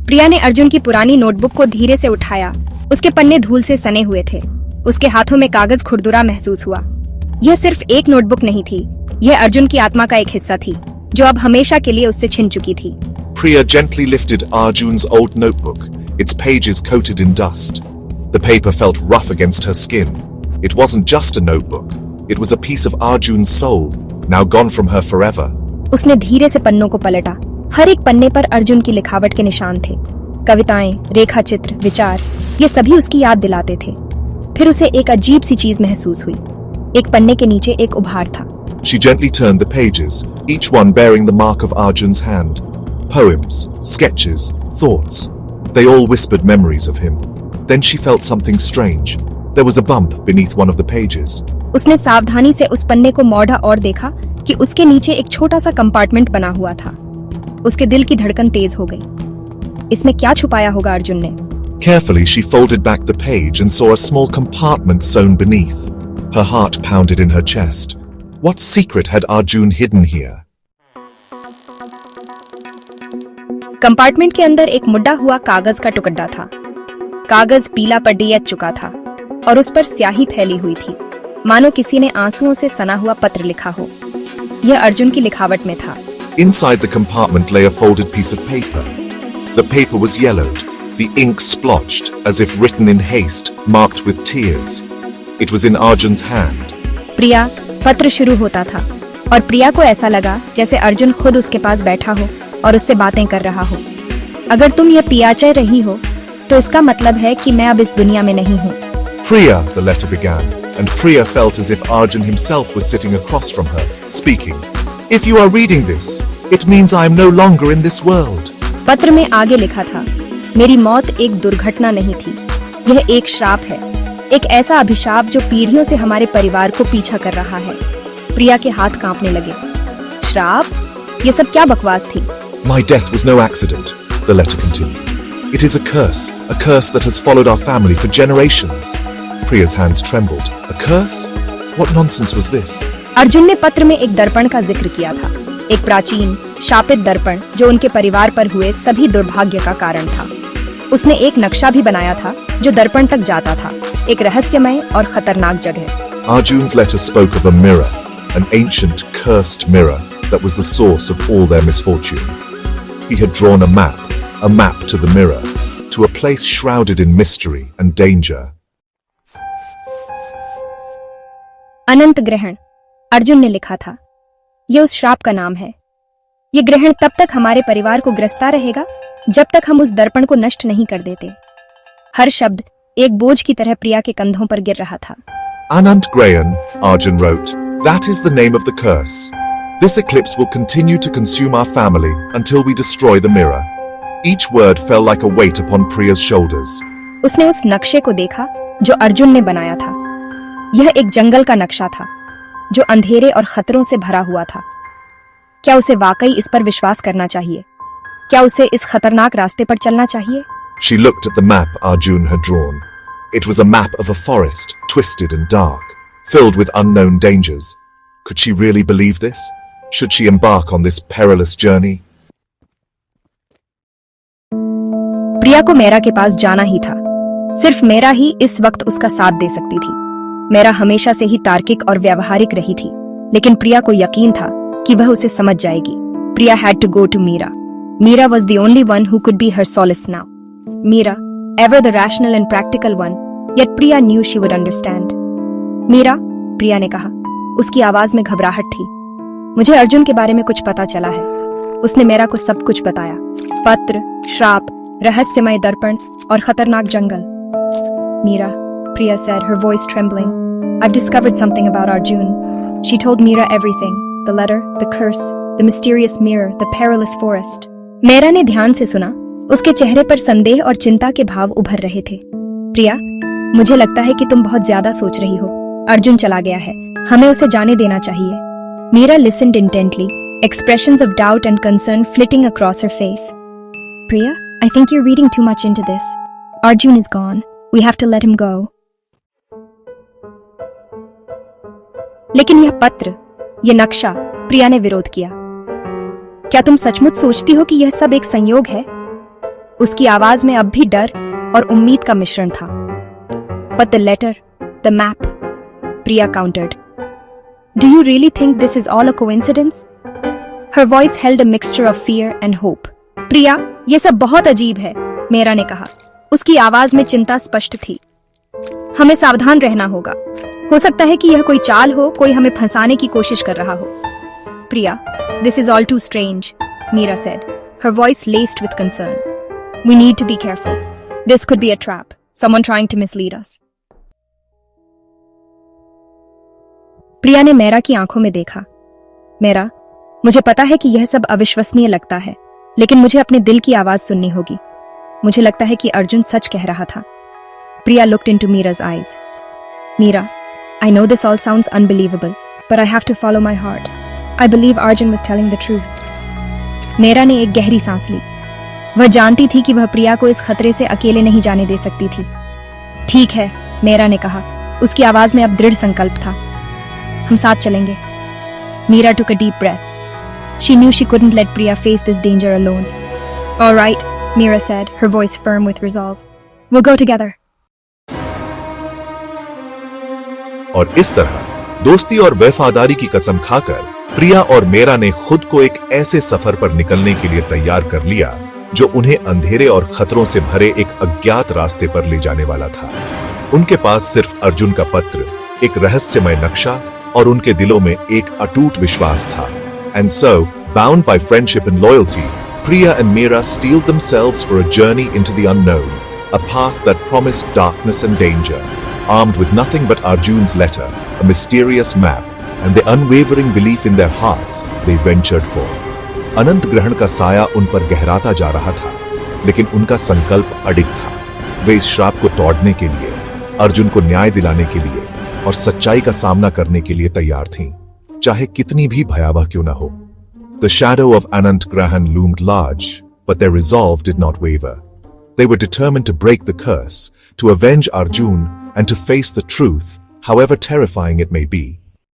प्रिया ने अर्जुन की पुरानी नोटबुक को धीरे से उठाया। उसके पन्ने धूल से सने हुए थे। उसके हाथों में कागज खुरदुरा महसूस हुआ। यह सिर्फ एक नोटबुक नहीं थी, यह अर्जुन की आत्मा का एक हिस्सा थी, जो अब हमेशा के लिए उससे छिन चुकी थी। Priya gently lifted Arjun's old notebook, its pages coated in dust. The paper felt rough against her skin. It wasn't just a notebook. It was a piece of Arjun's soul, now gone from her forever. उसने धीरे से पन्नों को पलटा। हर एक पन्ने पर अर्जुन की लिखावट के निशान थे। कविताएं, रेखा चित्र, विचार, ये सभी उसकी याद दिलाते थे। फिर उसे एक अजीब सी चीज महसूस हुई। एक पन्ने के नीचे एक उभार था। She gently turned the pages, each one bearing the mark of Arjun's hand. Poems, sketches, thoughts. They all whispered memories of him. Then she felt something strange. There was a bump beneath one of the pages. उसने सावधानी से उस पन्ने को मोड़ा और देखा कि उसके नीचे एक छोटा सा कंपार्टमेंट बना हुआ था। उसके दिल की धड़कन तेज हो गई। इसमें क्या छुपाया होगा अर्जुन ने? Carefully, she folded back the page and saw a small compartment sewn beneath. Her heart pounded in her chest. What secret had Arjun hidden here? Compartment के अंदर एक मुड्डा हुआ कागज का टुकड़ा था। कागज पीला पड़ चुका था और उस पर स्याही फैली हुई थी, मानो किसी ने आंसुओं से सना हुआ पत्र लिखा हो। यह अर्जुन की लिखावट में था। Inside the compartment lay a folded piece of paper. The paper was yellowed, the ink splotched, as if written in haste, marked with tears. It was in Arjun's hand. प्रिया, पत्र शुरू होता था और प्रिया को ऐसा लगा जैसे अर्जुन खुद उसके पास बैठा हो और उससे बातें कर रहा हो। अगर तुम ये पियाचे रही हो, तो इसका मतलब है कि मैं अब इस दुनिया में नहीं हूँ। Priya, the letter began, and Priya felt as if Arjun himself was sitting across from her, speaking. If you are reading this, it means I am no longer in this world. पत्र में आगे लिखा था, मेरी मौत एक दुर्घटना नहीं थी, यह एक श्राप है, एक ऐसा अभिशाप जो पीढ़ियों से हमारे परिवार को पीछा कर रहा है। प्रिया के हाथ कांपने लगे। श्राप? ये सब क्या बकवास थी? My death was no accident, the letter continued. It is a curse that has followed our family for generations. Priya's hands trembled. A curse? What nonsense was this? Arjun ने पत्र में एक दर्पण का जिक्र किया था, एक प्राचीन शापित दर्पण जो उनके परिवार पर हुए सभी दुर्भाग्य का कारण था। उसने एक नक्शा भी बनाया था जो दर्पण तक जाता था, एक रहस्यमय और खतरनाक जगह। Arjun's letter spoke of a mirror, an ancient cursed mirror that was the source of all their misfortune. He had drawn a map to the mirror, to a place shrouded in mystery and danger. अनंत ग्रहण, अर्जुन ने लिखा था। यह उस श्राप का नाम है। यह ग्रहण तब तक हमारे परिवार को ग्रसता रहेगा जब तक हम उस दर्पण को नष्ट नहीं कर देते। हर शब्द एक बोझ की तरह प्रिया के कंधों पर गिर रहा था। Anant Grayan, Arjun wrote, that is the name of the curse. This eclipse will continue to consume our family until we destroy the mirror. Each word fell like a weight upon Priya's shoulders. उसने उस नक्शे को देखा जो अर्जुन ने बनाया था। यह एक जंगल का नक्शा था जो अंधेरे और खतरों से भरा हुआ था। क्या उसे वाकई इस पर विश्वास करना चाहिए? क्या उसे इस खतरनाक रास्ते पर चलना चाहिए? She looked at the map Arjun had drawn. It was a map of a forest, twisted and dark, filled with unknown dangers. Could she really believe this? Should she embark on this perilous journey? प्रिया को मेरा के पास जाना ही था। सिर्फ मेरा ही इस वक्त उसका साथ दे सकती थी। मेरा हमेशा से ही तार्किक और व्यावहारिक रही थी, लेकिन प्रिया को यकीन था कि वह उसे समझ जाएगी। प्रिया had to go to Meera. Meera was the only one who could be her solace now. Meera, ever the rational and practical one, yet Priya knew she would understand. Meera, प्रिया ने कहा। उसकी आवाज में घबराहट थी। मुझे अर्जुन के बारे में कुछ पता चला है। उसने मेरा को सब कुछ बताया। पत्र, श्राप, रहस्यमय दर्पण और खतरनाक जंगल। Meera, Priya said, her voice trembling. I've discovered something about Arjun. She told Meera everything. The letter, the curse, the mysterious mirror, the perilous forest. मेरा ने ध्यान से सुना। उसके चेहरे पर संदेह और चिंता के भाव उभर रहे थे। प्रिया, मुझे लगता है कि तुम बहुत ज्यादा सोच रही हो। अर्जुन चला गया है, हमें उसे जाने देना चाहिए। Meera listened intently, expressions of doubt and concern flitting across her face. Priya, I think you're reading too much into this. Arjun is gone. We have to let him go. लेकिन यह पत्र, यह नक्शा, प्रिया ने विरोध किया। क्या तुम सचमुच सोचती हो कि यह सब एक संयोग है? उसकी आवाज में अब भी डर और उम्मीद का मिश्रण था। But the letter, the map, Priya countered. Do you really think this is all a coincidence? Her voice held a mixture of fear and hope. प्रिया, ये सब बहुत अजीब है, मेरा ने कहा। उसकी आवाज में चिंता स्पष्ट थी। हमें सावधान रहना होगा। हो सकता है कि यह कोई चाल हो, कोई हमें फंसाने की कोशिश कर रहा हो। प्रिया, this is all too strange, Meera said, her voice laced with concern. We need to be careful. This could be a trap, someone trying to mislead us. प्रिया ने मेरा की आंखों में देखा। मेरा, मुझे पता है कि यह सब अविश्वसनीय लगता है, लेकिन मुझे अपने दिल की आवाज सुननी होगी। मुझे लगता है कि अर्जुन सच कह रहा था। प्रिया looked into Meera's eyes. Meera, I know this all sounds unbelievable, but I have to follow my heart. I believe Arjun was telling the truth. मेरा ने एक गहरी सांस ली। वह जानती थी कि वह प्रिया को इस खतरे से अकेले नहीं जाने दे सकती थी। ठीक है, मेरा ने कहा। उसकी आवाज में अब दृढ़ संकल्प था। हम साथ चलेंगे। Meera took a deep breath. She knew she couldn't let Priya face this danger alone. All right, Meera said, her voice firm with resolve. We'll go together. और इस तरह दोस्ती और वफादारी की कसम खाकर प्रिया और मेरा ने खुद को एक ऐसे सफर पर निकलने के लिए तैयार कर लिया जो उन्हें अंधेरे और खतरों से भरे एक अज्ञात रास्ते पर ले जाने वाला था। उनके पास सिर्फ अर्जुन का पत्र, एक रहस्यमय नक्शा और उनके दिलों में एक अटूट विश्वास था। And so, bound by friendship and loyalty, Priya and Meera steeled themselves for a journey into the unknown, a path that promised darkness and danger. Armed with nothing but Arjun's letter, a mysterious map, and the unwavering belief in their hearts, they ventured forth. अनंत ग्रहण का साया उन पर गहराता जा रहा था, लेकिन उनका संकल्प अडिग था। वे इस श्राप को तोड़ने के लिए, अर्जुन को न्याय दिलाने के लिए और सच्चाई का सामना करने के लिए तैयार थीं, चाहे कितनी भी भयावह क्यों न हो। The shadow of Anant Grahan loomed large, but their resolve did not waver. They were determined to break the curse, to avenge Arjun, and to face the truth, however terrifying it may be.